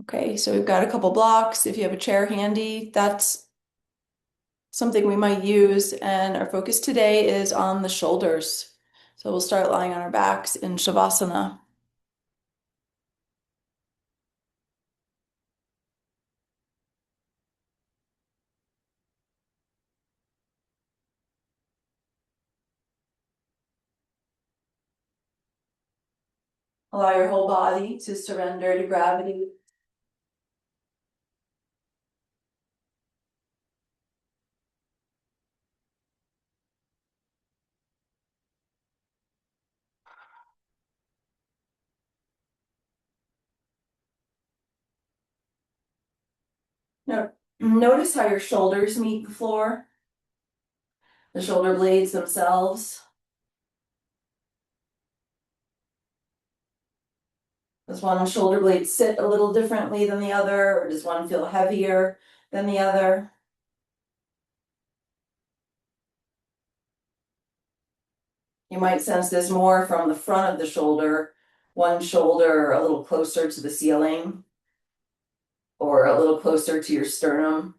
Okay, so we've got a couple blocks. If you have a chair handy, that's something we might use. And our focus today is on the shoulders. So we'll start lying on our backs in Shavasana. Allow your whole body to surrender to gravity. Now, notice how your shoulders meet the floor, the shoulder blades themselves. Does one shoulder blade sit a little differently than the other, or does one feel heavier than the other? You might sense this more from the front of the shoulder, one shoulder a little closer to the ceiling or a little closer to your sternum.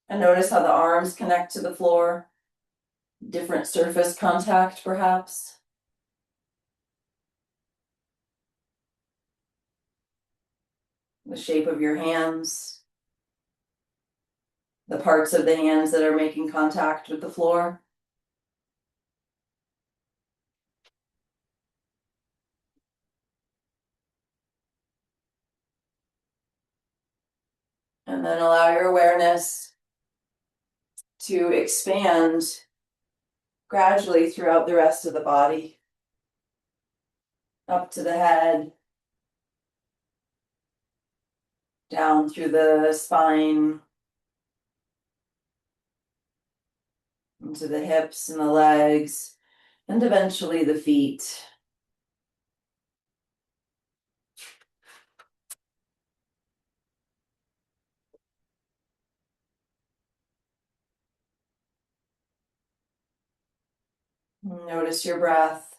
And notice how the arms connect to the floor, different surface contact perhaps. The shape of your hands, the parts of the hands that are making contact with the floor. And then allow your awareness to expand gradually throughout the rest of the body, up to the head, down through the spine, into the hips and the legs, and eventually the feet. Notice your breath.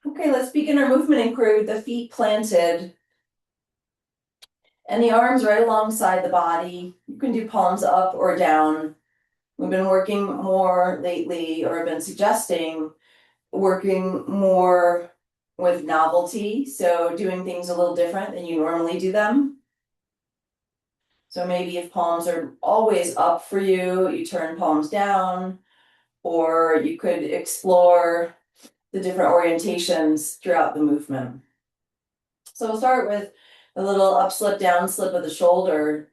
Okay, let's begin our movement inquiry with the feet planted and the arms right alongside the body. You can do palms up or down. We've been working more lately, or I've been suggesting working more with novelty. So doing things a little different than you normally do them. So maybe if palms are always up for you, you turn palms down, or you could explore the different orientations throughout the movement. So we'll start with a little up slip, down slip of the shoulder,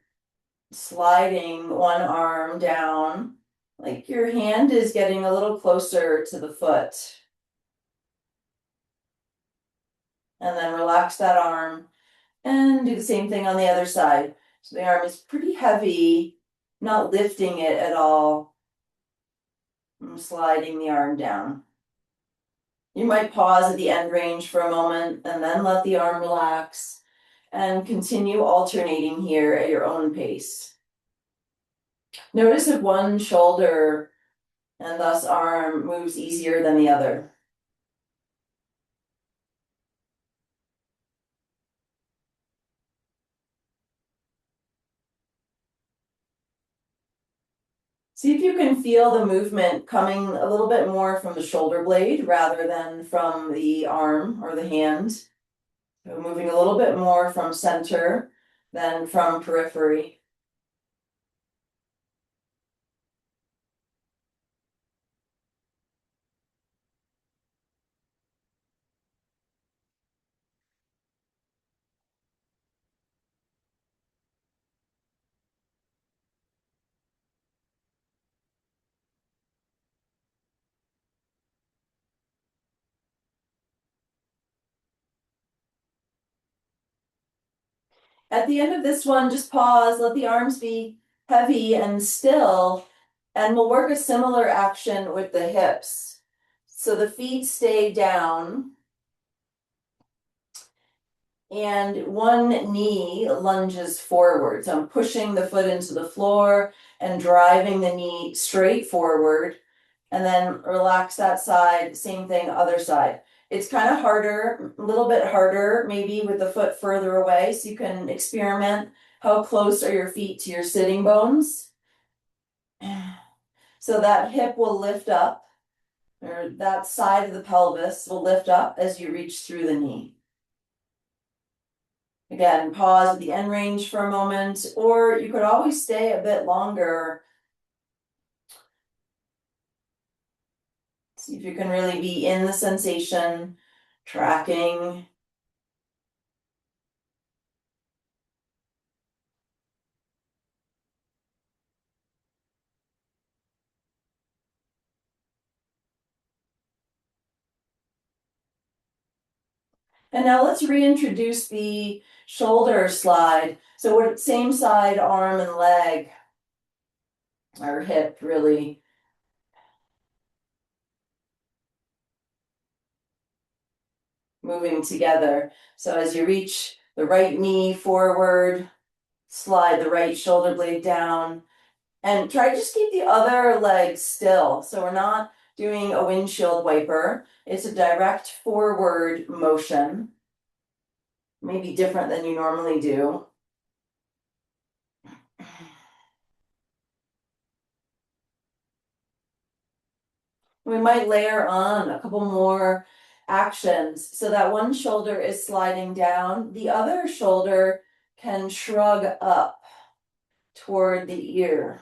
sliding one arm down, like your hand is getting a little closer to the foot. And then relax that arm and do the same thing on the other side. So the arm is pretty heavy, not lifting it at all. I'm sliding the arm down. You might pause at the end range for a moment and then let the arm relax and continue alternating here at your own pace. Notice if one shoulder and thus arm moves easier than the other. See if you can feel the movement coming a little bit more from the shoulder blade rather than from the arm or the hand. So moving a little bit more from center than from periphery. At the end of this one, just pause, let the arms be heavy and still, And we'll work a similar action with the hips. So the feet stay down. And one knee lunges forward. So I'm pushing the foot into the floor and driving the knee straight forward. And then relax that side, same thing, other side. It's kind of harder, a little bit harder, maybe with the foot further away, so you can experiment how close are your feet to your sitting bones. So that hip will lift up, or that side of the pelvis will lift up as you reach through the knee. Again, pause at the end range for a moment, or you could always stay a bit longer. See if you can really be in the sensation, tracking. And now let's reintroduce the shoulder slide. So we're same side, arm and leg, or hip really. Moving together. So as you reach the right knee forward, slide the right shoulder blade down, and try to just keep the other leg still. So we're not doing a windshield wiper. It's a direct forward motion. Maybe different than you normally do. We might layer on a couple more actions. So that one shoulder is sliding down, the other shoulder can shrug up toward the ear.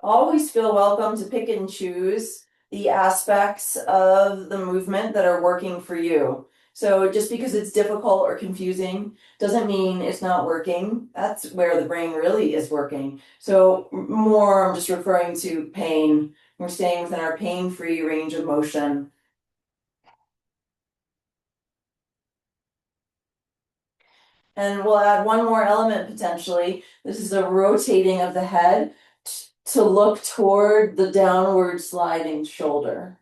Always feel welcome to pick and choose the aspects of the movement that are working for you. So just because it's difficult or confusing doesn't mean it's not working. That's where the brain really is working. So more, I'm just referring to pain. We're staying within our pain-free range of motion. And we'll add one more element potentially. This is a rotating of the head to look toward the downward sliding shoulder.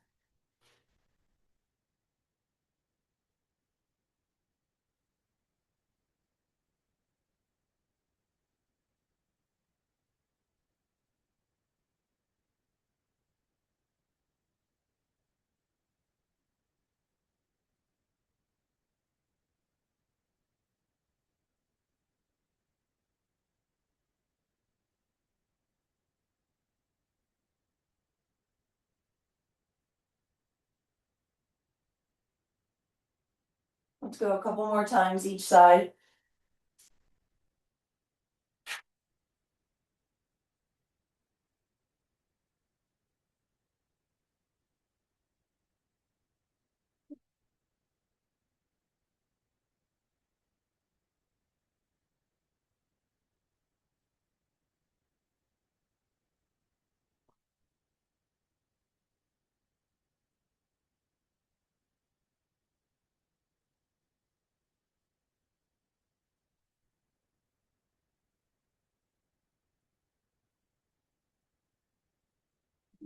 Let's go a couple more times each side.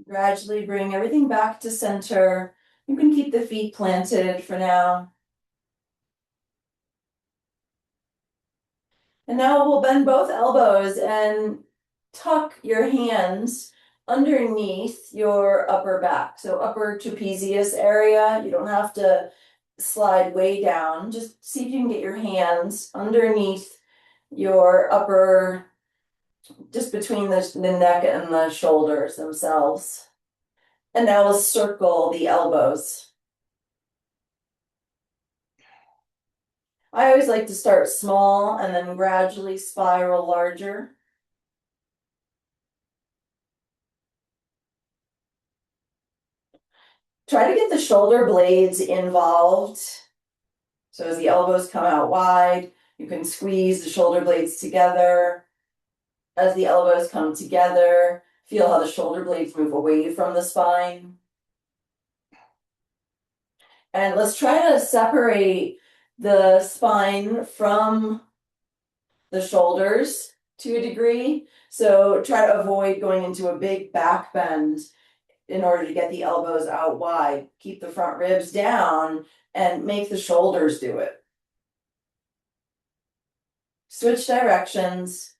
Gradually bring everything back to center. You can keep the feet planted for now. And now we'll bend both elbows and tuck your hands underneath your upper back. So upper trapezius area. You don't have to slide way down. Just see if you can get your hands underneath your upper, just between the neck and the shoulders themselves. And now we'll circle the elbows. I always like to start small and then gradually spiral larger. Try to get the shoulder blades involved. So as the elbows come out wide, you can squeeze the shoulder blades together. As the elbows come together, feel how the shoulder blades move away from the spine. And let's try to separate the spine from the shoulders. to a degree. So try to avoid going into a big back bend in order to get the elbows out wide. Keep the front ribs down and make the shoulders do it. Switch directions.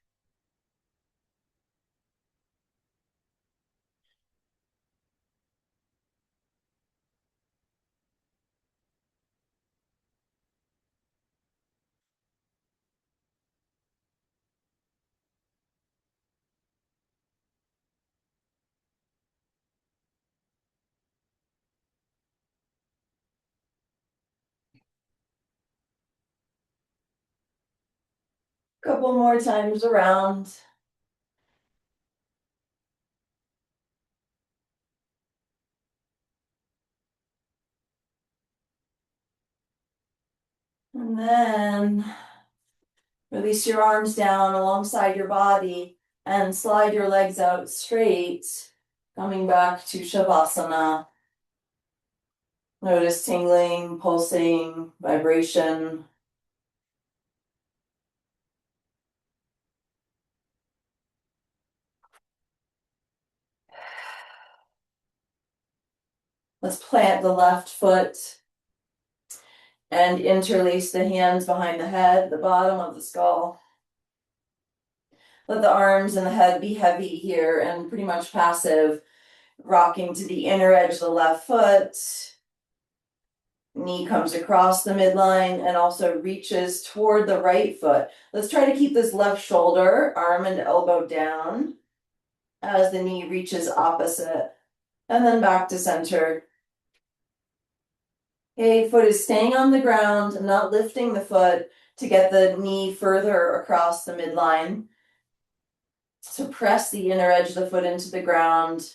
Couple more times around. And then release your arms down alongside your body and slide your legs out straight, coming back to Shavasana. Notice tingling, pulsing, vibration. Let's plant the left foot and interlace the hands behind the head, the bottom of the skull. Let the arms and the head be heavy here and pretty much passive, rocking to the inner edge of the left foot. Knee comes across the midline and also reaches toward the right foot. Let's try to keep this left shoulder, arm and elbow down as the knee reaches opposite. And then back to center. Okay, foot is staying on the ground, not lifting the foot to get the knee further across the midline. So press the inner edge of the foot into the ground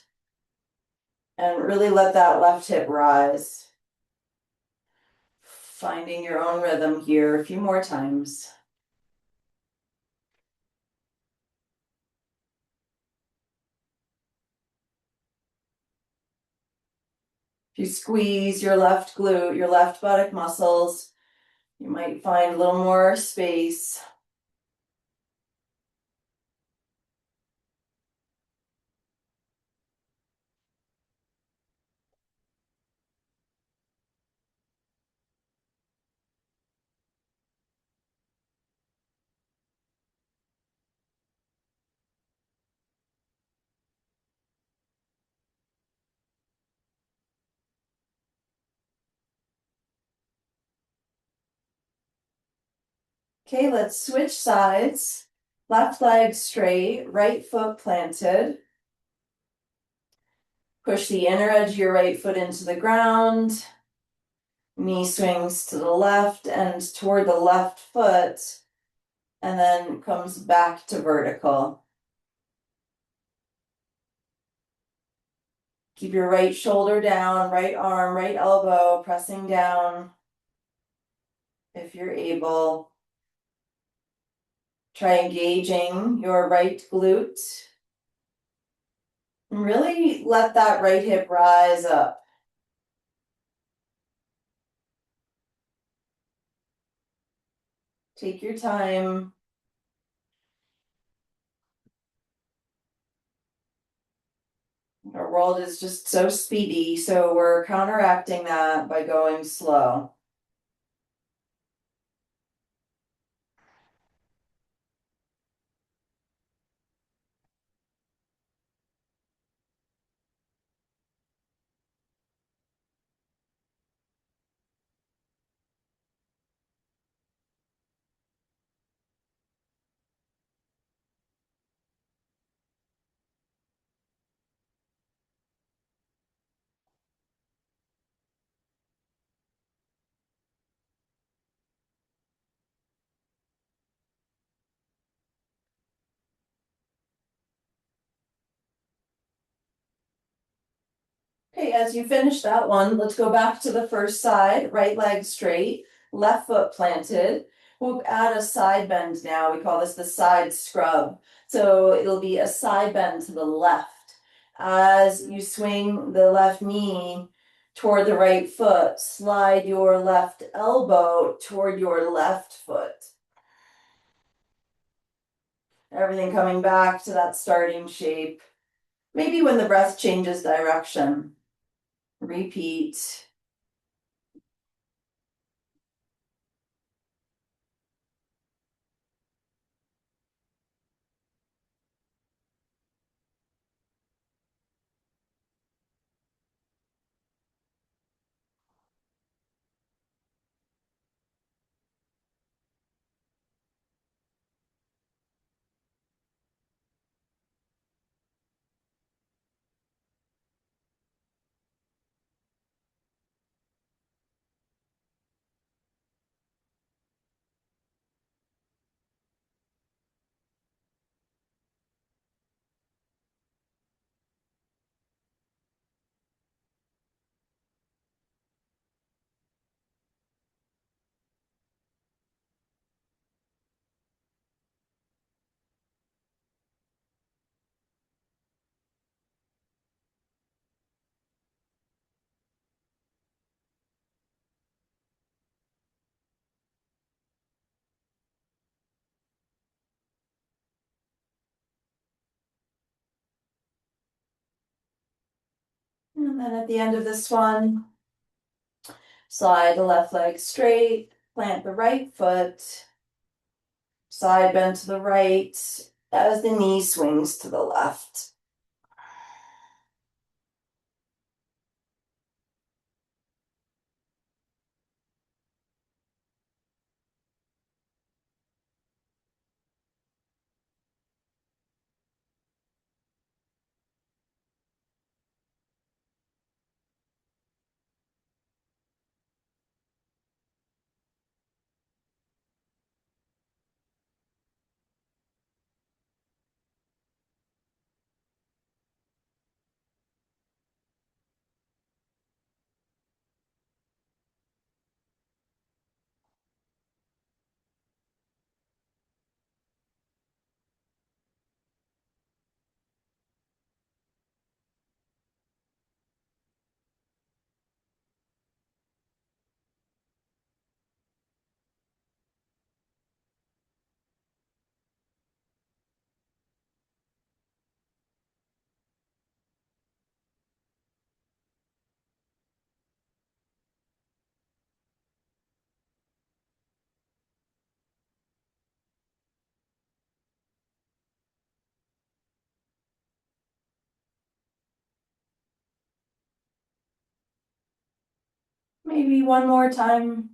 and really let that left hip rise. Finding your own rhythm here a few more times. If you squeeze your left glute, your left buttock muscles, you might find a little more space. Okay, let's switch sides. Left leg straight, right foot planted. Push the inner edge of your right foot into the ground. Knee swings to the left and toward the left foot, and then comes back to vertical. Keep your right shoulder down, right arm, right elbow pressing down if you're able. Try engaging your right glute. And really let that right hip rise up. Take your time. Our world is just so speedy, so we're counteracting that by going slow. Okay, as you finish that one, let's go back to the first side, right leg straight, left foot planted. We'll add a side bend now. We call this the side scrub. So it'll be a side bend to the left. As you swing the left knee toward the right foot, slide your left elbow toward your left foot. Everything coming back to that starting shape. Maybe when the breath changes direction. Repeat. And then at the end of this one, slide the left leg straight, plant the right foot, side bend to the right as the knee swings to the left. Maybe one more time.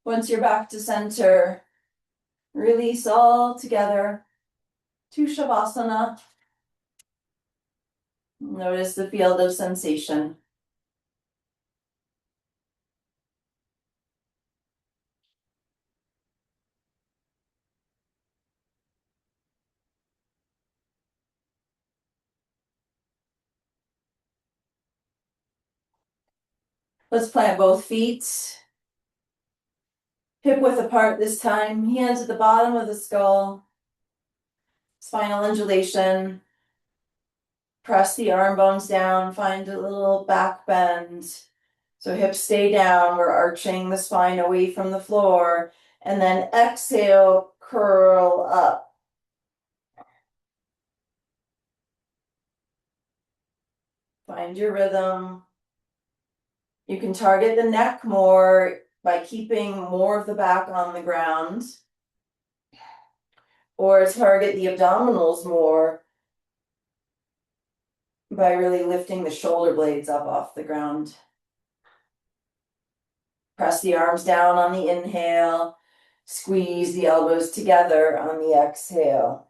Once you're back to center, release all together to Shavasana. Notice the field of sensation. Let's plant both feet. Hip width apart this time, hands at the bottom of the skull. Spinal undulation. Press the arm bones down, find a little back bend. So hips stay down, we're arching the spine away from the floor. And then exhale, curl up. Find your rhythm. You can target the neck more by keeping more of the back on the ground. Or target the abdominals more by really lifting the shoulder blades up off the ground. Press the arms down on the inhale. Squeeze the elbows together on the exhale.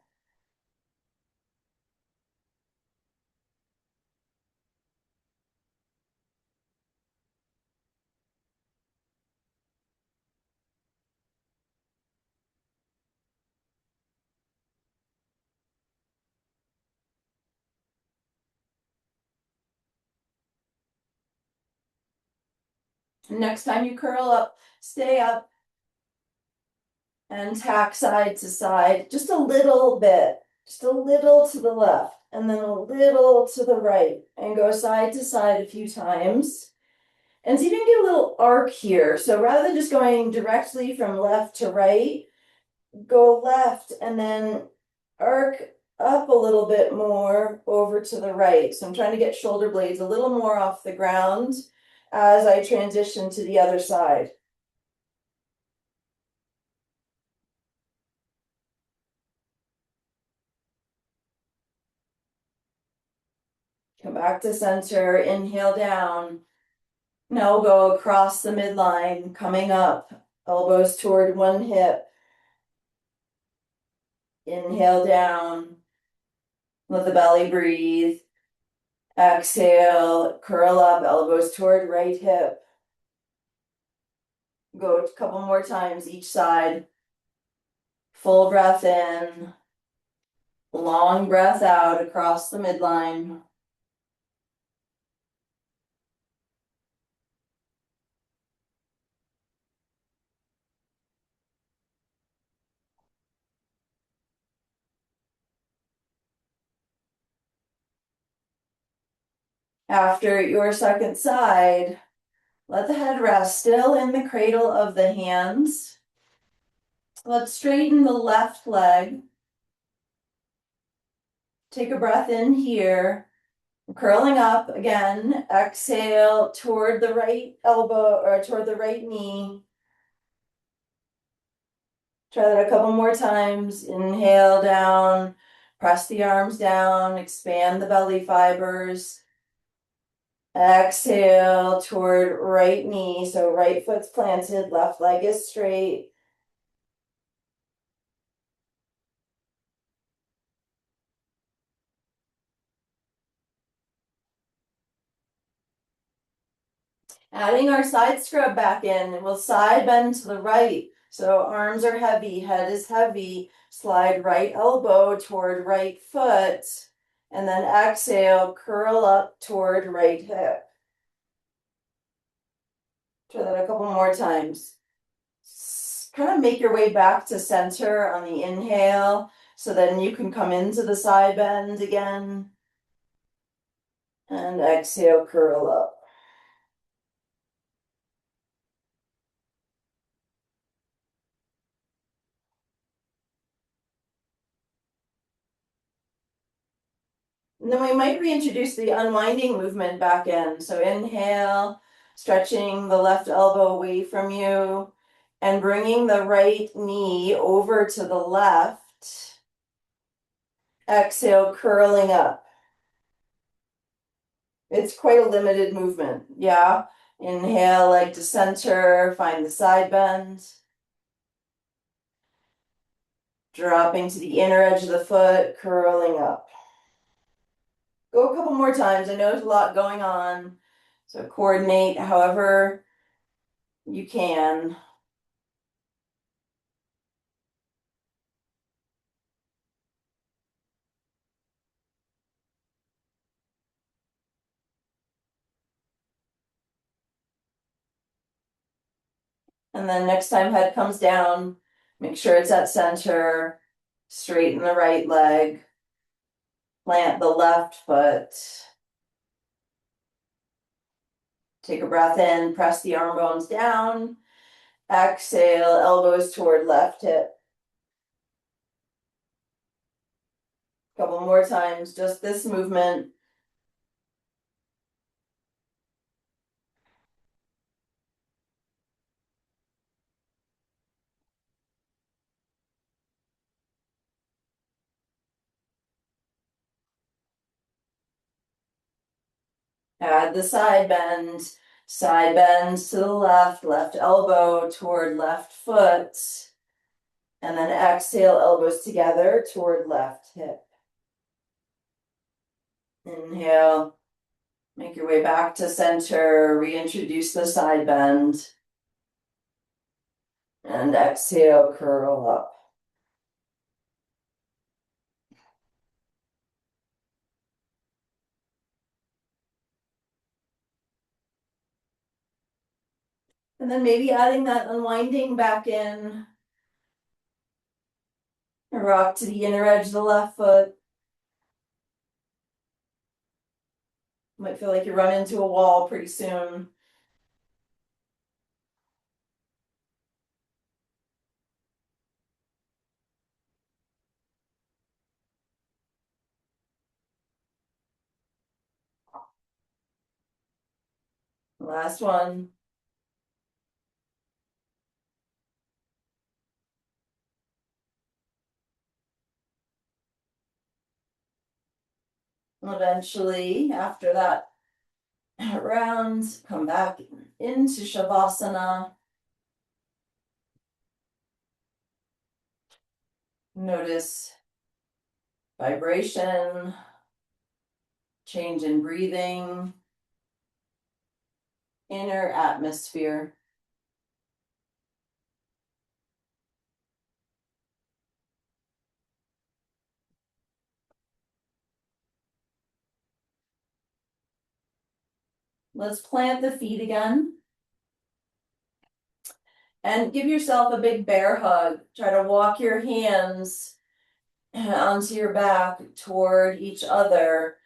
Next time you curl up, stay up and tack side to side just a little bit. just a little to the left and then a little to the right, and go side to side a few times. And see if you can get a little arc here. So rather than just going directly from left to right, go left and then arc up a little bit more over to the right. So I'm trying to get shoulder blades a little more off the ground as I transition to the other side. Come back to center, inhale down. Now we'll go across the midline, coming up, elbows toward one hip. Inhale down, let the belly breathe. Exhale, curl up, elbows toward right hip. Go a couple more times each side. Full breath in, long breath out across the midline. After your second side, let the head rest still in the cradle of the hands. Let's straighten the left leg. Take a breath in here. Curling up again. Exhale toward the right elbow or toward the right knee. Try that a couple more times. Inhale down. Press the arms down. Expand the belly fibers. Exhale toward right knee. So right foot's planted, left leg is straight. Adding our side scrub back in, and we'll side bend to the right. So arms are heavy, head is heavy. Slide right elbow toward right foot. And then exhale, curl up toward right hip. Try that a couple more times. Kind of make your way back to center on the inhale. So then you can come into the side bend again. And exhale, curl up. And then we might reintroduce the unwinding movement back in. So inhale, stretching the left elbow away from you and bringing the right knee over to the left. Exhale, curling up. It's quite a limited movement. Yeah. Inhale, leg to center, find the side bend. Dropping to the inner edge of the foot, curling up. Go a couple more times. I know there's a lot going on. So coordinate however you can. And then next time head comes down, make sure it's at center. Straighten the right leg. Plant the left foot. Take a breath in, press the arm bones down. Exhale, elbows toward left hip. Couple more times, just this movement. Add the side bend. Side bends to the left, left elbow toward left foot. And then exhale, elbows together toward left hip. Inhale, make your way back to center, reintroduce the side bend. And exhale, curl up. And then maybe adding that unwinding back in. Rock to the inner edge of the left foot. Might feel like you run into a wall pretty soon. Last one. Eventually, after that round, come back into Shavasana. Notice vibration, change in breathing, inner atmosphere. Let's plant the feet again. And give yourself a big bear hug. Try to walk your hands onto your back toward each other.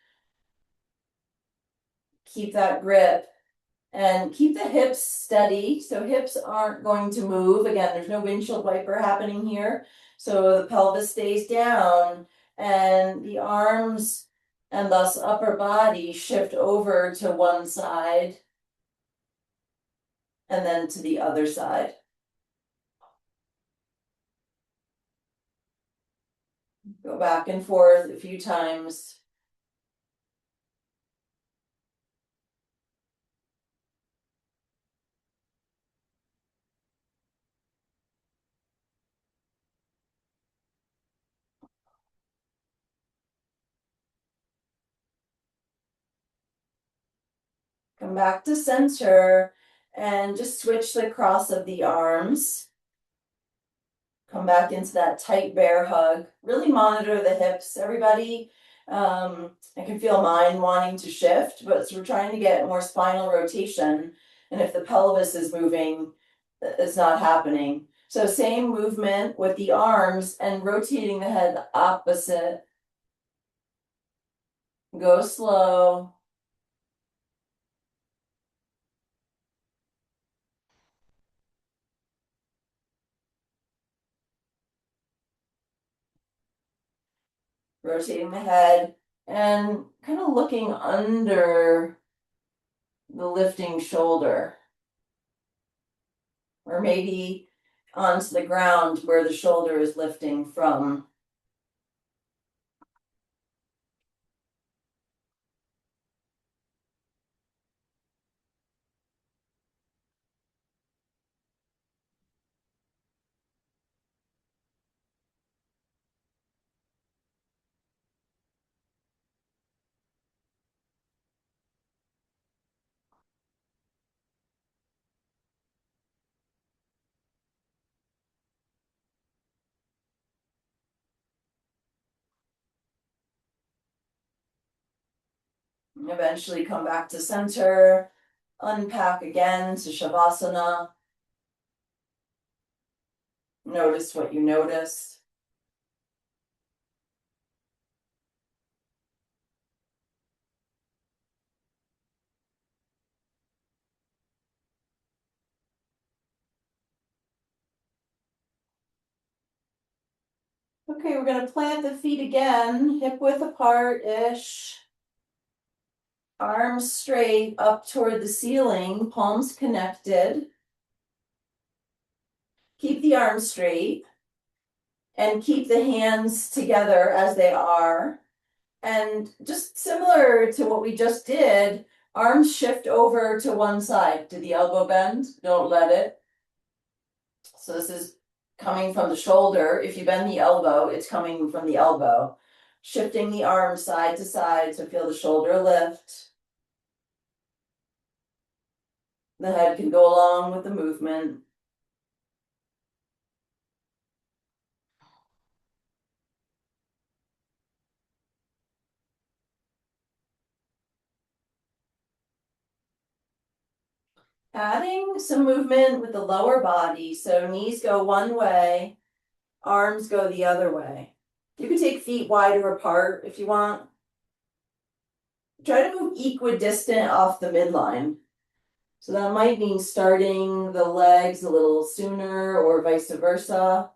Keep that grip and keep the hips steady. So hips aren't going to move. Again, there's no windshield wiper happening here. So the pelvis stays down and the arms and thus upper body shift over to one side and then to the other side. Go back and forth a few times. Come back to center and just switch the cross of the arms. Come back into that tight bear hug. Really monitor the hips, everybody. I can feel mine wanting to shift, but we're trying to get more spinal rotation. And if the pelvis is moving, it's not happening. So same movement with the arms and rotating the head opposite. Go slow. Rotating the head and kind of looking under the lifting shoulder. Or maybe onto the ground where the shoulder is lifting from. Eventually come back to center, unpack again to Shavasana. Notice what you notice. Okay, we're gonna plant the feet again, hip width apart-ish. Arms straight up toward the ceiling, palms connected. Keep the arms straight and keep the hands together as they are. And just similar to what we just did, arms shift over to one side. Did the elbow bend? Don't let it. So this is coming from the shoulder. If you bend the elbow, it's coming from the elbow. Shifting the arm side to side to feel the shoulder lift. The head can go along with the movement. Adding some movement with the lower body. So knees go one way, Arms go the other way. You can take feet wider apart if you want. Try to move equidistant off the midline. So that might mean starting the legs a little sooner or vice versa.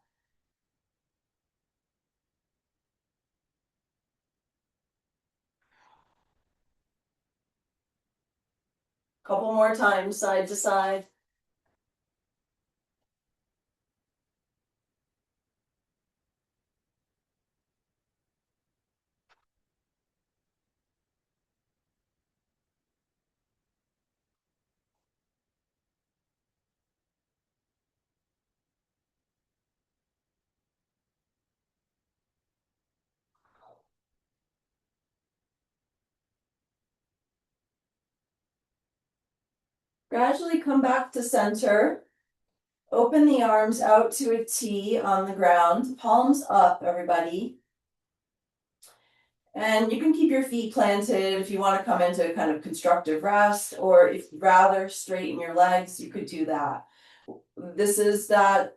Couple more times, side to side. Gradually come back to center. Open the arms out to a T on the ground, palms up, everybody. And you can keep your feet planted if you want to come into a kind of constructive rest, or if you'd rather straighten your legs, you could do that. This is that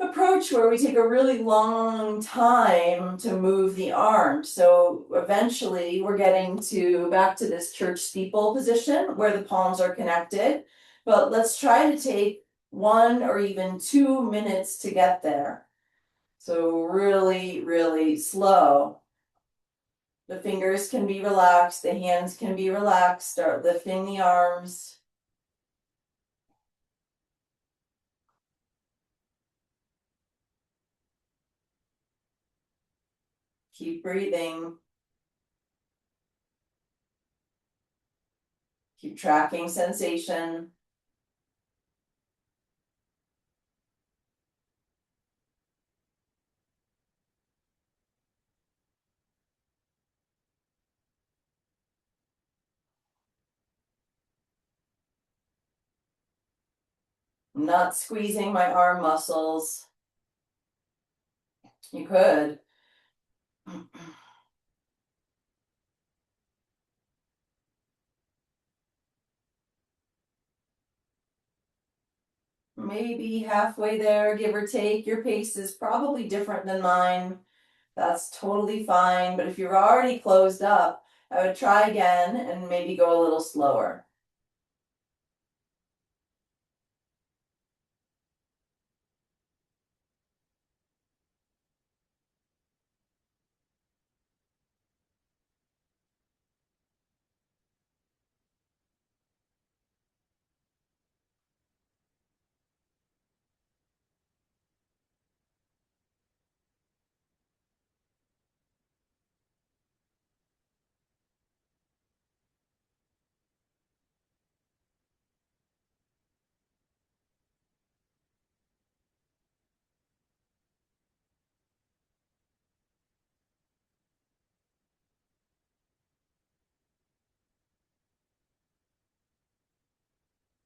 approach where we take a really long time to move the arm. So eventually we're getting to back to this church steeple position where the palms are connected. But let's try to take 1 or even 2 minutes to get there. So really, really slow. The fingers can be relaxed, the hands can be relaxed, start lifting the arms. Keep breathing. Keep tracking sensation. I'm not squeezing my arm muscles. You could. Maybe halfway there, give or take. Your pace is probably different than mine. That's totally fine. But if you're already closed up, I would try again and maybe go a little slower.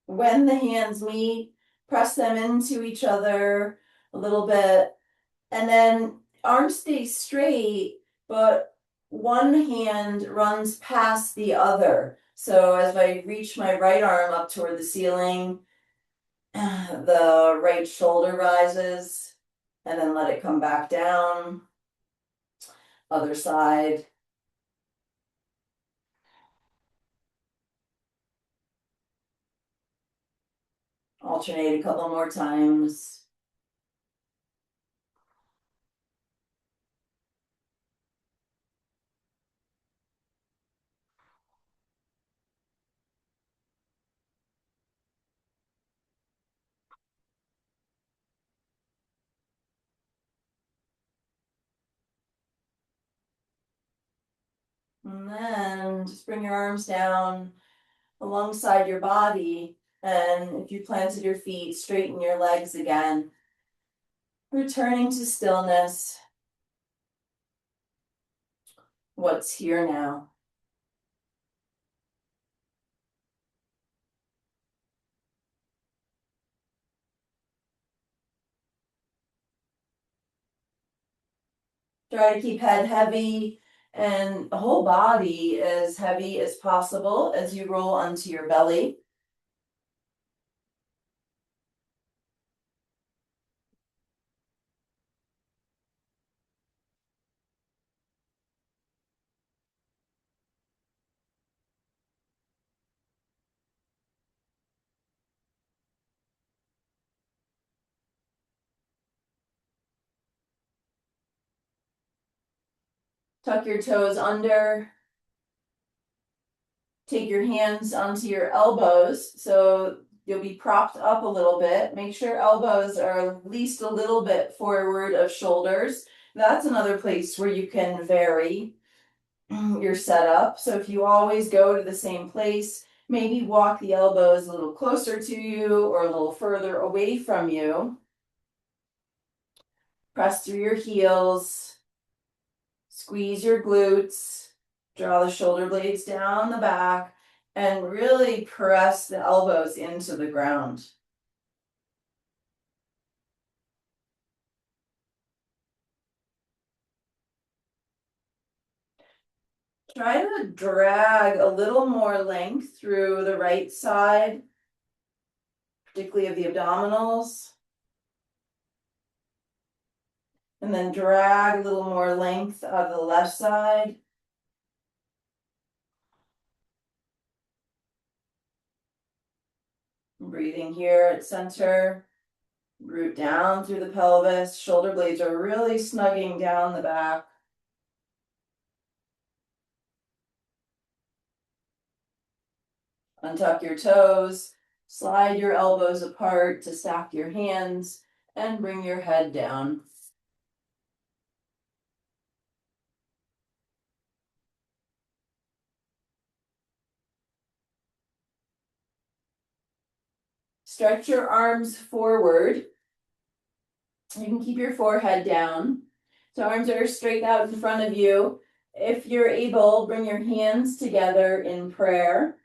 When the hands meet, press them into each other a little bit, and then arms stay straight, but one hand runs past the other. So as I reach my right arm up toward the ceiling, the right shoulder rises, and then let it come back down. Other side. Alternate a couple more times. And then just bring your arms down alongside your body. And if you planted your feet, straighten your legs again. Returning to stillness. What's here now? Try to keep head heavy and the whole body as heavy as possible as you roll onto your belly. Tuck your toes under. Take your hands onto your elbows, so you'll be propped up a little bit. Make sure elbows are at least a little bit forward of shoulders. That's another place where you can vary your setup. So if you always go to the same place, maybe walk the elbows a little closer to you or a little further away from you. Press through your heels, squeeze your glutes, draw the shoulder blades down the back, and really press the elbows into the ground. Try to drag a little more length through the right side, particularly of the abdominals. And then drag a little more length out of the left side. Breathing here at center. Root down through the pelvis. Shoulder blades are really snugging down the back. Untuck your toes. Slide your elbows apart to stack your hands and bring your head down. Stretch your arms forward. You can keep your forehead down. So arms are straight out in front of you. If you're able, bring your hands together in prayer.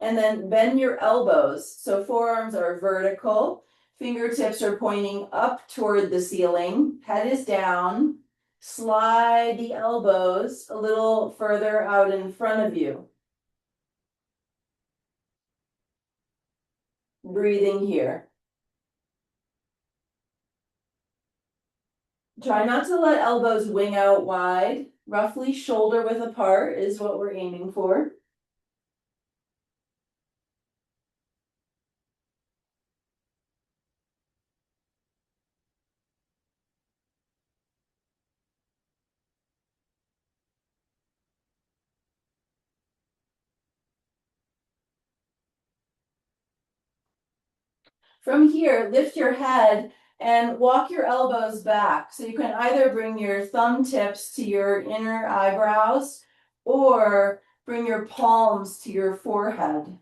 And then bend your elbows. So forearms are vertical. Fingertips are pointing up toward the ceiling. Head is down. Slide the elbows a little further out in front of you. Breathing here. Try not to let elbows wing out wide. Roughly shoulder width apart is what we're aiming for. From here, lift your head and walk your elbows back. So you can either bring your thumb tips to your inner eyebrows or bring your palms to your forehead.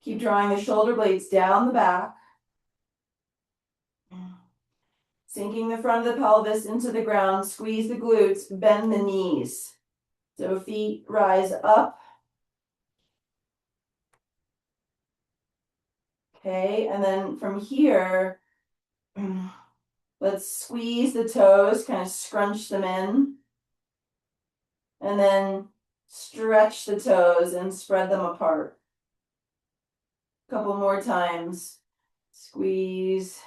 Keep drawing the shoulder blades down the back. Sinking the front of the pelvis into the ground, squeeze the glutes, bend the knees. So feet rise up. Okay, and then from here, let's squeeze the toes, kind of scrunch them in. And then stretch the toes and spread them apart. A couple more times. Squeeze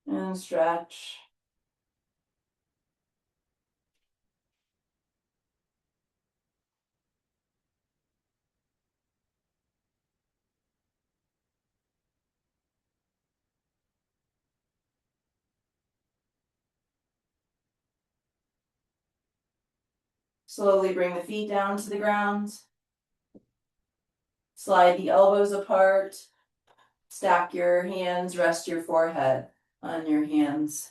and stretch. Slowly bring the feet down to the ground. Slide the elbows apart. Stack your hands, rest your forehead on your hands.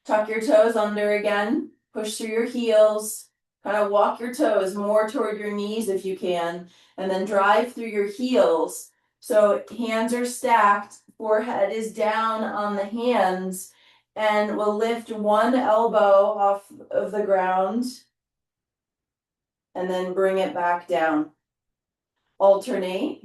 Tuck your toes under again. Push through your heels. Kind of walk your toes more toward your knees if you can. And then drive through your heels. So hands are stacked. Forehead is down on the hands. And we'll lift one elbow off of the ground. And then bring it back down. Alternate.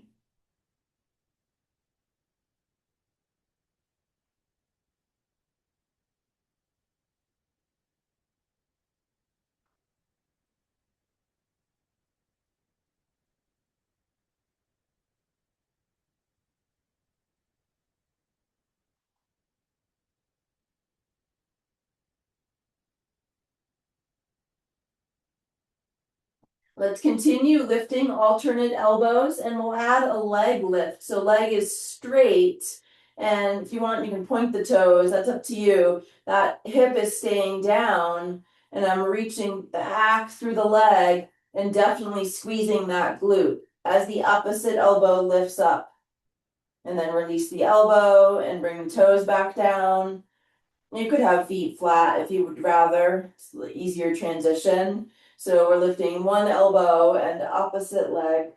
Let's continue lifting alternate elbows and we'll add a leg lift. So leg is straight. And if you want, you can point the toes, that's up to you. That hip is staying down and I'm reaching back through the leg and definitely squeezing that glute as the opposite elbow lifts up. And then release the elbow and bring the toes back down. You could have feet flat if you would rather, it's an easier transition. So we're lifting one elbow and opposite leg.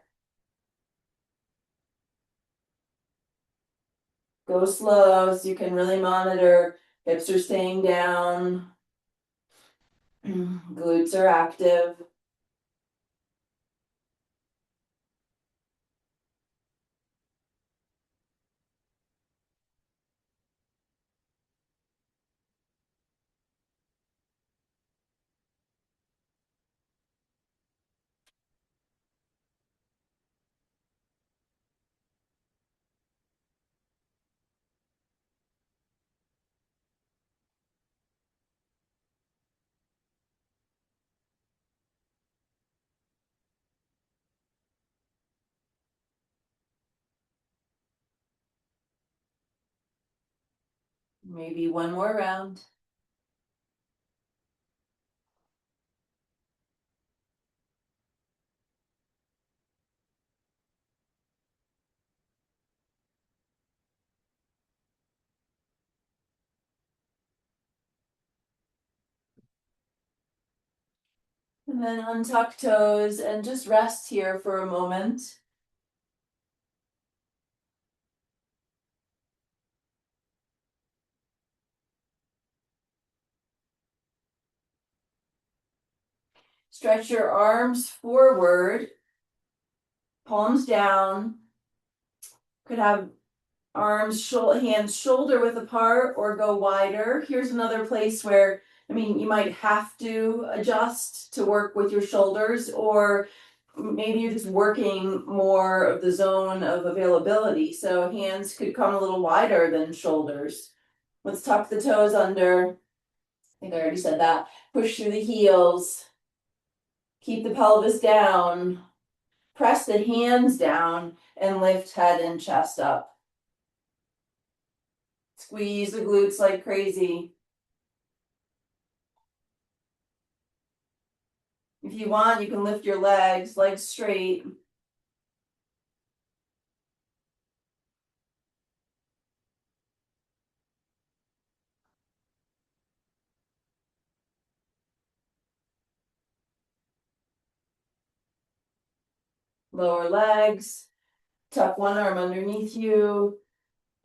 Go slow so you can really monitor. Hips are staying down. Glutes are active. Maybe one more round. And then untuck toes and just rest here for a moment. Stretch your arms forward, palms down. Could have arms, hands shoulder width apart or go wider. Here's another place where, I mean, you might have to adjust to work with your shoulders, or maybe you're just working more of the zone of availability. So hands could come a little wider than shoulders. Let's tuck the toes under. I think I already said that. Push through the heels. Keep the pelvis down. Press the hands down and lift head and chest up. Squeeze the glutes like crazy. If you want, you can lift your legs straight. Lower legs. Tuck one arm underneath you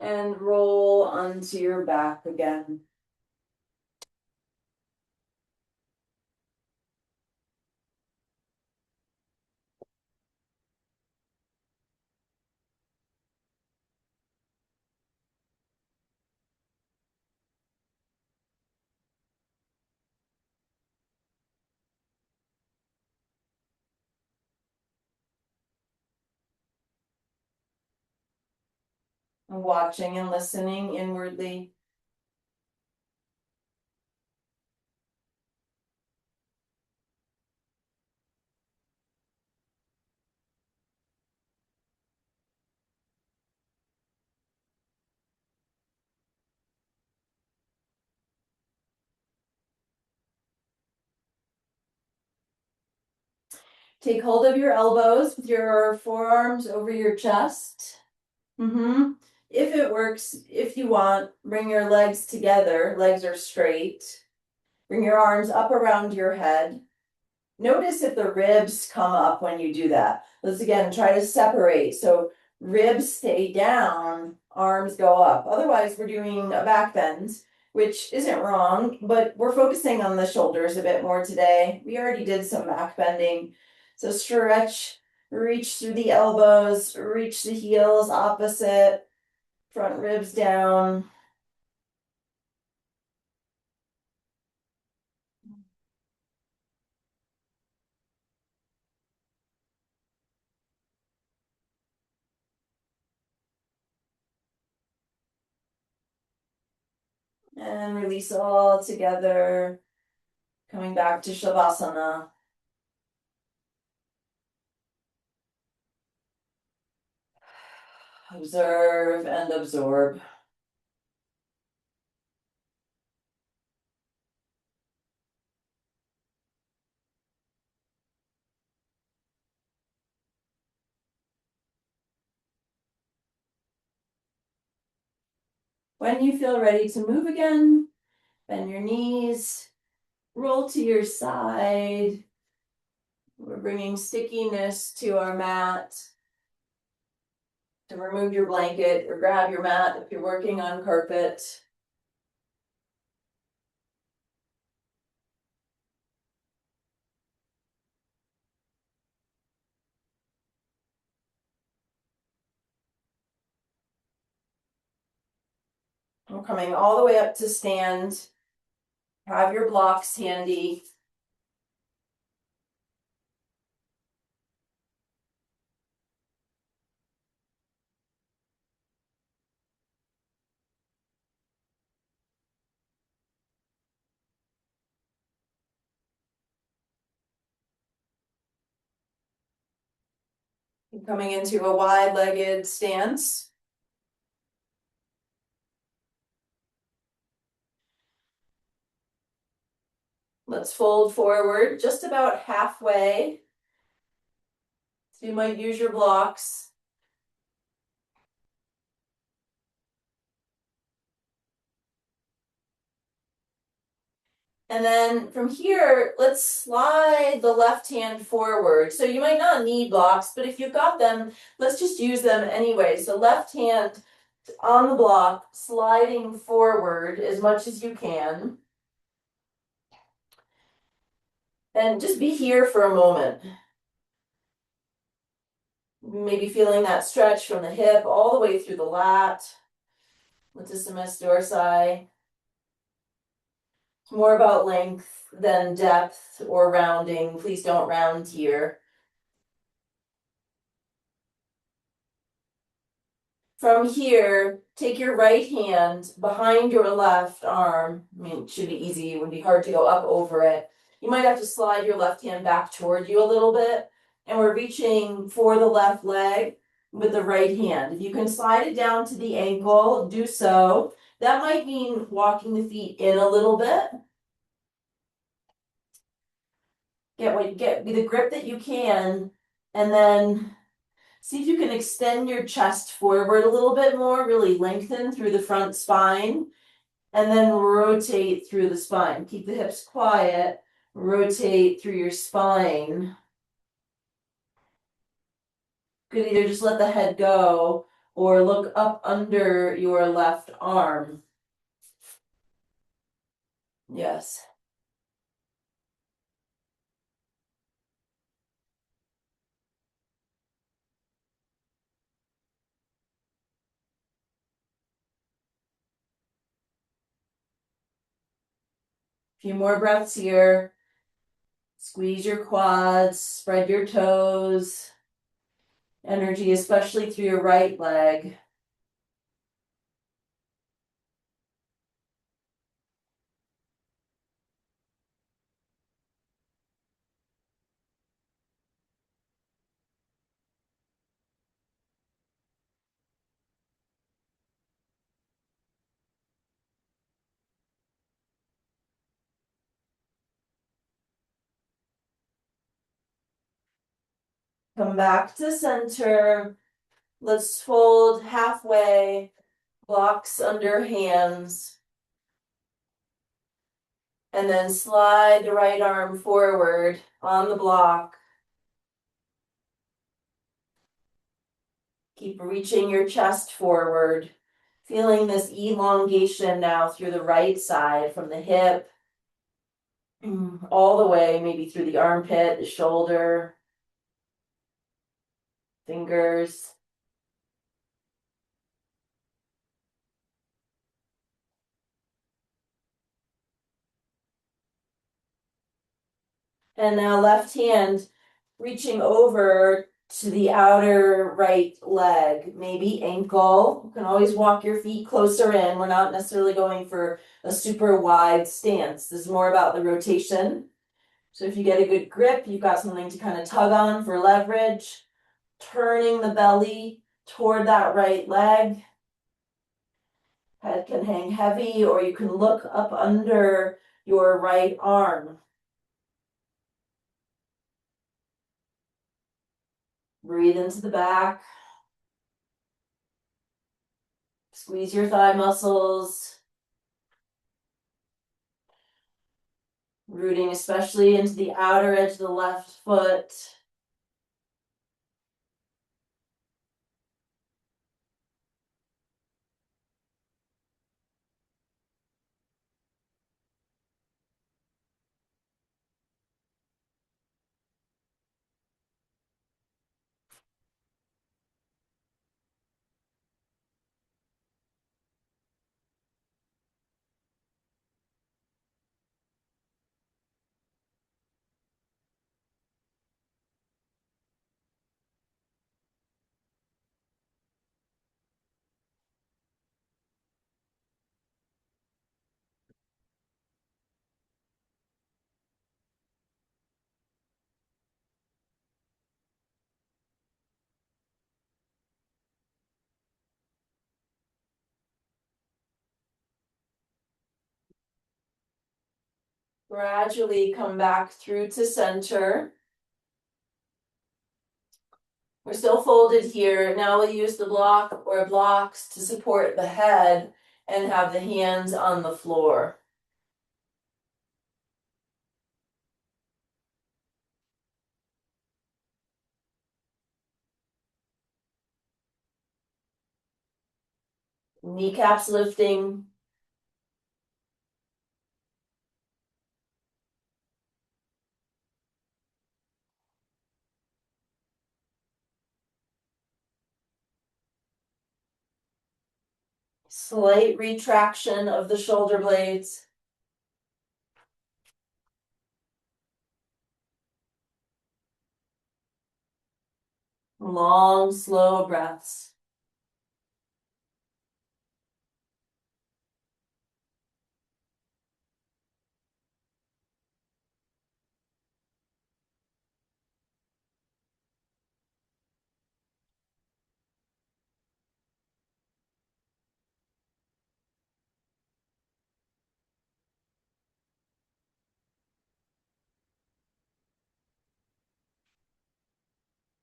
and roll onto your back again. And watching and listening inwardly. Take hold of your elbows with your forearms over your chest. If it works, if you want, bring your legs together. Legs are straight. Bring your arms up around your head. Notice if the ribs come up when you do that. Let's again try to separate. So ribs stay down, arms go up. Otherwise, we're doing a back bend, which isn't wrong, but we're focusing on the shoulders a bit more today. We already did some back bending. So stretch, reach through the elbows, reach the heels opposite, front ribs down. And release all together. Coming back to Shavasana. Observe and absorb. When you feel ready to move again, bend your knees, roll to your side. We're bringing stickiness to our mat. To remove your blanket or grab your mat if you're working on carpet. We're coming all the way up to stand. Have your blocks handy. Coming into a wide-legged stance. Let's fold forward just about halfway. So you might use your blocks. And then from here, let's slide the left hand forward. So you might not need blocks, but if you've got them, let's just use them anyway. So left hand on the block, sliding forward as much as you can. And just be here for a moment. Maybe feeling that stretch from the hip all the way through the lat. Latissimus dorsi. It's more about length than depth or rounding. Please don't round here. From here, take your right hand behind your left arm. I mean, it should be easy. It would be hard to go up over it. You might have to slide your left hand back toward you a little bit. And we're reaching for the left leg with the right hand. If you can slide it down to the ankle, do so. That might mean walking the feet in a little bit. Get the grip that you can, and then see if you can extend your chest forward a little bit more, really lengthen through the front spine, and then rotate through the spine. Keep the hips quiet, rotate through your spine. Could either just let the head go or look up under your left arm. Yes. A few more breaths here. Squeeze your quads, spread your toes. Energy, especially through your right leg. Come back to center. Let's fold halfway, blocks under hands. And then slide the right arm forward on the block. Keep reaching your chest forward. Feeling this elongation now through the right side from the hip all the way, maybe through the armpit, the shoulder, fingers. And now left hand reaching over to the outer right leg, maybe ankle. You can always walk your feet closer in. We're not necessarily going for a super wide stance. This is more about the rotation. So if you get a good grip, you've got something to kind of tug on for leverage. Turning the belly toward that right leg. Head can hang heavy, or you can look up under your right arm. Breathe into the back. Squeeze your thigh muscles. Rooting especially into the outer edge of the left foot. Gradually come back through to center. We're still folded here. Now we'll use the block or blocks to support the head and have the hands on the floor. Kneecaps lifting. Slight retraction of the shoulder blades. Long, slow breaths.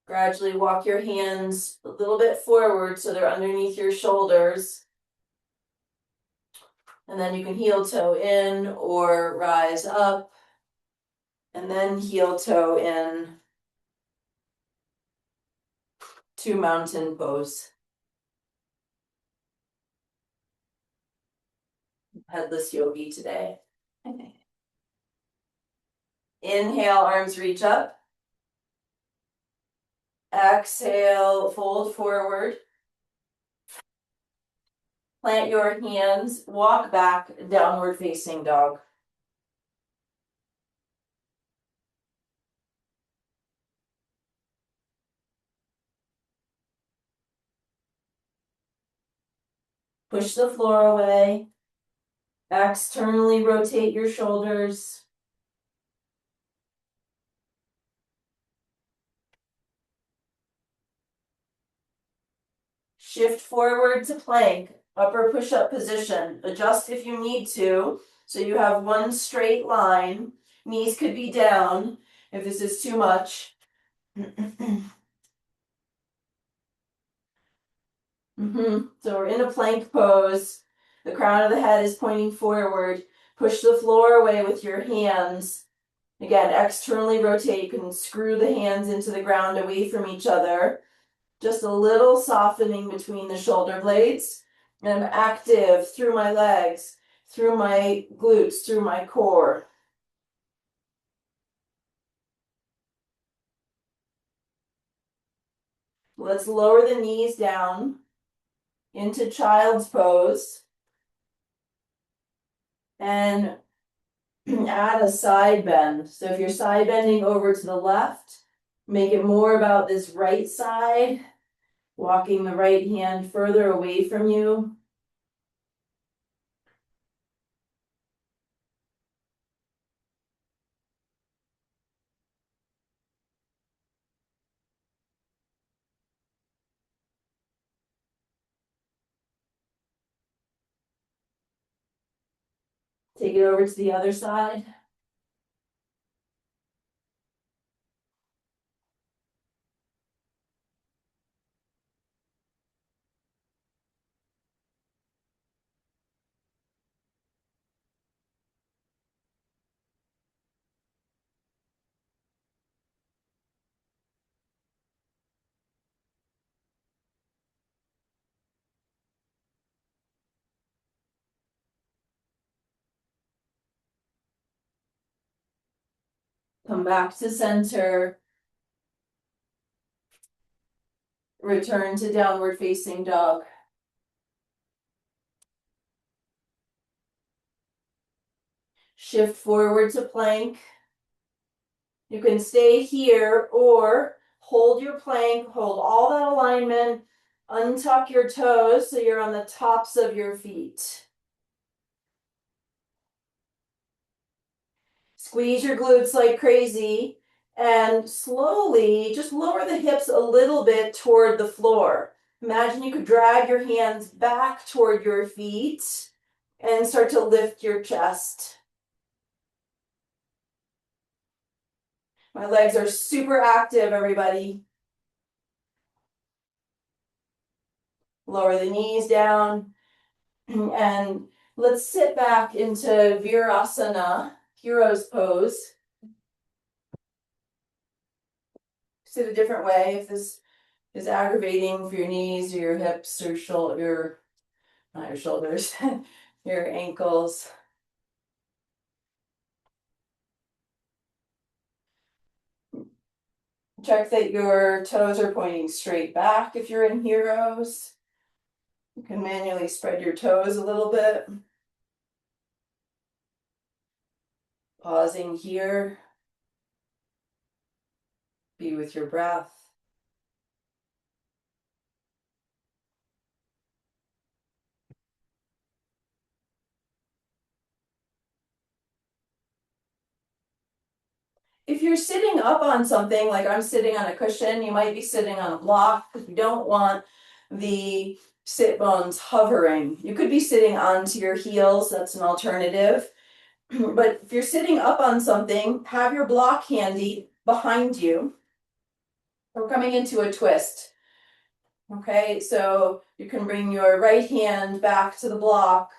Gradually walk your hands a little bit forward so they're underneath your shoulders. And then you can heel toe in or rise up. And then heel toe in to mountain pose. Headless yogi today. Inhale, arms reach up. Exhale, fold forward. Plant your hands, walk back, downward facing dog. Push the floor away. Externally rotate your shoulders. Shift forward to plank, upper push-up position. Adjust if you need to, so you have one straight line. Knees could be down if this is too much. So we're in a plank pose. The crown of the head is pointing forward. Push the floor away with your hands. Again, externally rotate. You can screw the hands into the ground away from each other. Just a little softening between the shoulder blades. And I'm active through my legs, through my glutes, through my core. Let's lower the knees down into child's pose. And add a side bend. So if you're side bending over to the left, make it more about this right side, walking the right hand further away from you. Take it over to the other side. Come back to center. Return to downward facing dog. Shift forward to plank. You can stay here or hold your plank, hold all that alignment, untuck your toes so you're on the tops of your feet. Squeeze your glutes like crazy and slowly just lower the hips a little bit toward the floor. Imagine you could drag your hands back toward your feet and start to lift your chest. My legs are super active, everybody. Lower the knees down and let's sit back into Virasana, hero's pose. Sit a different way if this is aggravating for your knees or your hips or not your shoulders, your ankles. Check that your toes are pointing straight back if you're in heroes. You can manually spread your toes a little bit. Pausing here. Be with your breath. If you're sitting up on something, like I'm sitting on a cushion, you might be sitting on a block because you don't want the sit bones hovering. You could be sitting onto your heels, that's an alternative. But if you're sitting up on something, have your block handy behind you. We're coming into a twist. Okay, so you can bring your right hand back to the block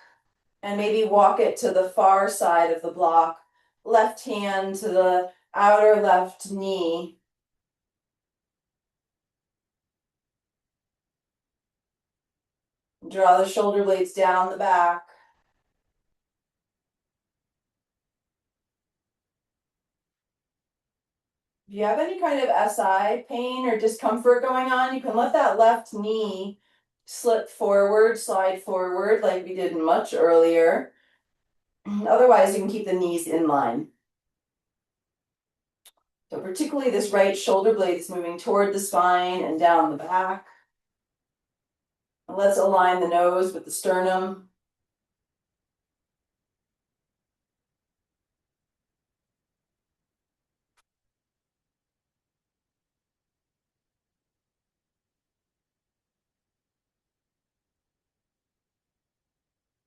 and maybe walk it to the far side of the block. Left hand to the outer left knee. Draw the shoulder blades down the back. If you have any kind of SI pain or discomfort going on, you can let that left knee slip forward, slide forward like we did much earlier. Otherwise, you can keep the knees in line. So particularly this right shoulder blade is moving toward the spine and down the back. And let's align the nose with the sternum.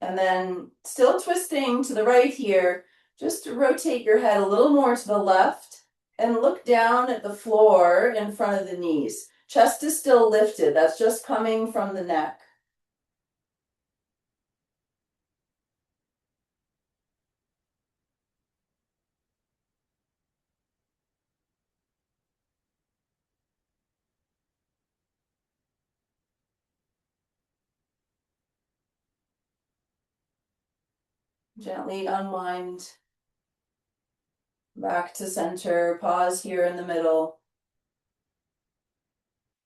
And then still twisting to the right here, just to rotate your head a little more to the left and look down at the floor in front of the knees. Chest is still lifted, that's just coming from the neck. Gently unwind back to center, pause here in the middle.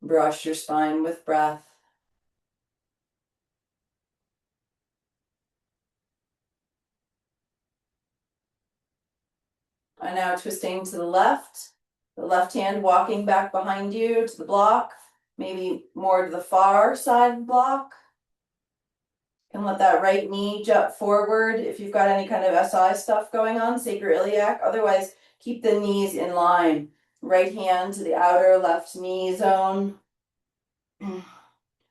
Brush your spine with breath. And now twisting to the left hand walking back behind you to the block, maybe more to the far side of the block. And let that right knee jut forward if you've got any kind of SI stuff going on, sacroiliac. Otherwise, keep the knees in line. Right hand to the outer left knee zone.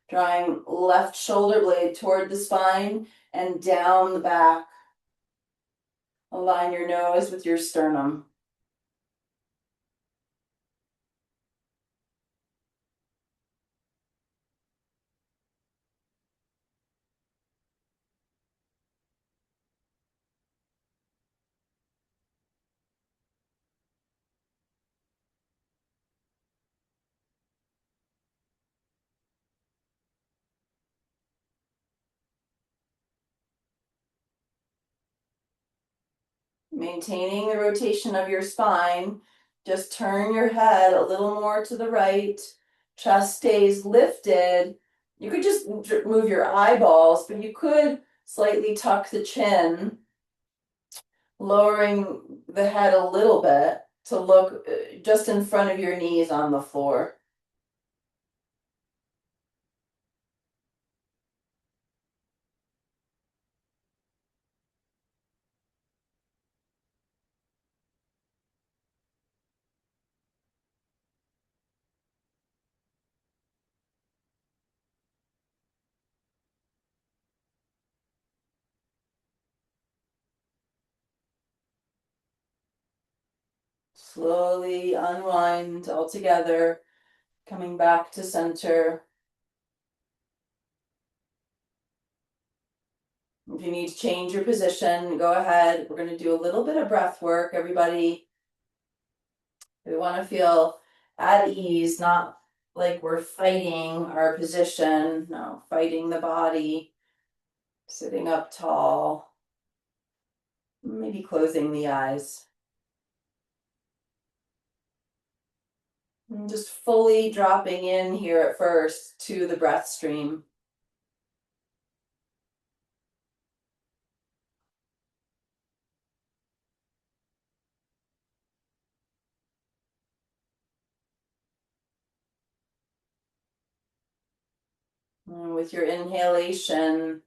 Drawing left shoulder blade toward the spine and down the back. Align your nose with your sternum. Maintaining the rotation of your spine. Just turn your head a little more to the right. Chest stays lifted. You could just move your eyeballs, but you could slightly tuck the chin, lowering the head a little bit to look just in front of your knees on the floor. Slowly unwind all together, coming back to center. If you need to change your position, go ahead. We're going to do a little bit of breath work, everybody. We want to feel at ease, not like we're fighting our position. No, fighting the body, sitting up tall, maybe closing the eyes. And just fully dropping in here at first to the breath stream. And with your inhalation,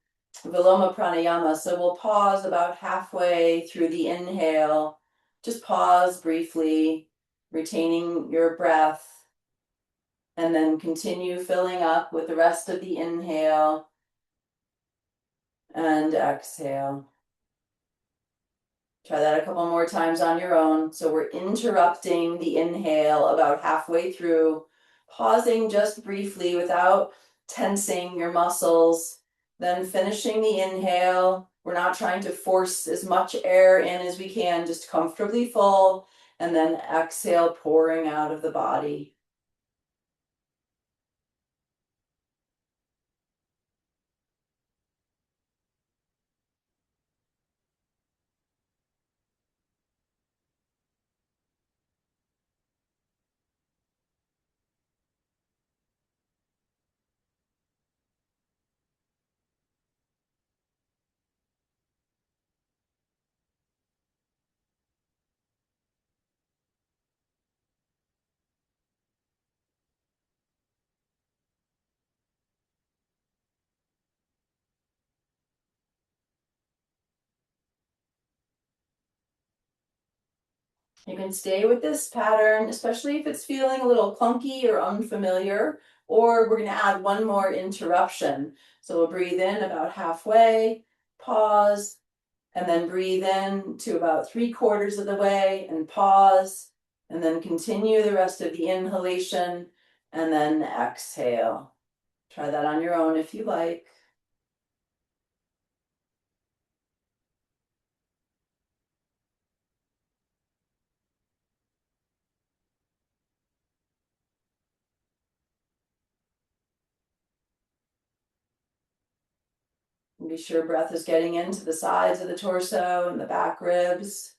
Viloma Pranayama. So we'll pause about halfway through the inhale. Just pause briefly, retaining your breath, and then continue filling up with the rest of the inhale and exhale. Try that a couple more times on your own. So we're interrupting the inhale about halfway through, pausing just briefly without tensing your muscles, then finishing the inhale. We're not trying to force as much air in as we can, just comfortably full, and then exhale, pouring out of the body. You can stay with this pattern, especially if it's feeling a little clunky or unfamiliar, or we're going to add one more interruption. So we'll breathe in about halfway, pause, and then breathe in to about 3/4 of the way and pause, and then continue the rest of the inhalation, and then exhale. Try that on your own if you like. Be sure breath is getting into the sides of the torso and the back ribs.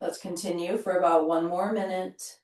Let's continue for about 1 more minute.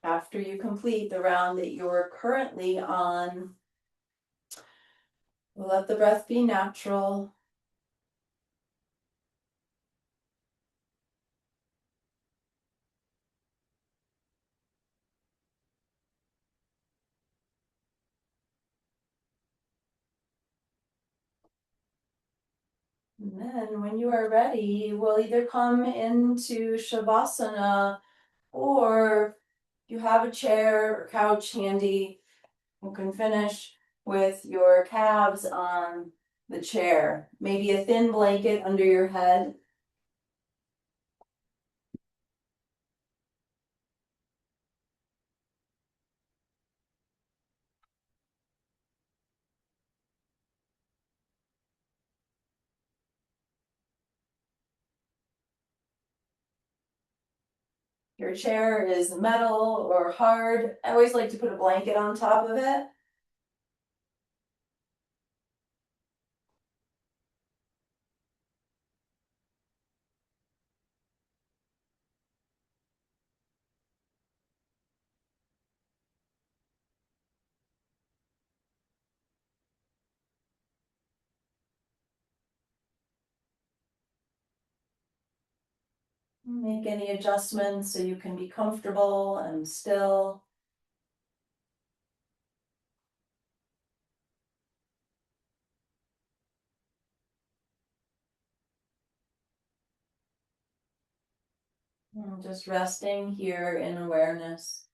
After you complete the round that you're currently on, let the breath be natural. And then when you are ready, we'll either come into Shavasana, or if you have a chair or couch handy, you can finish with your calves on the chair. Maybe a thin blanket under your head. Your chair is metal or hard. I always like to put a blanket on top of it. Make any adjustments so you can be comfortable and still. And just resting here in awareness.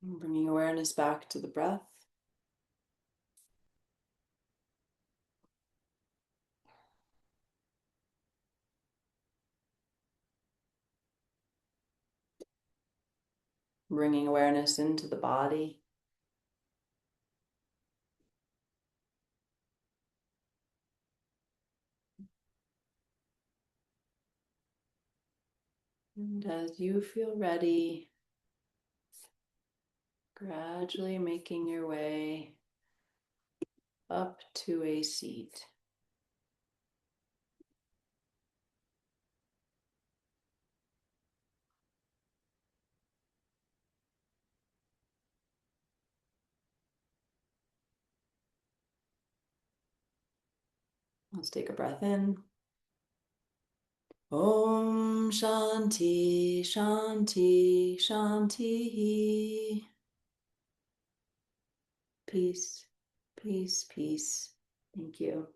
Bringing awareness back to the breath. Bringing awareness into the body. And as you feel ready, gradually making your way up to a seat. Let's take a breath in. Om Shanti, Shanti, Shanti. Peace, peace, peace. Thank you.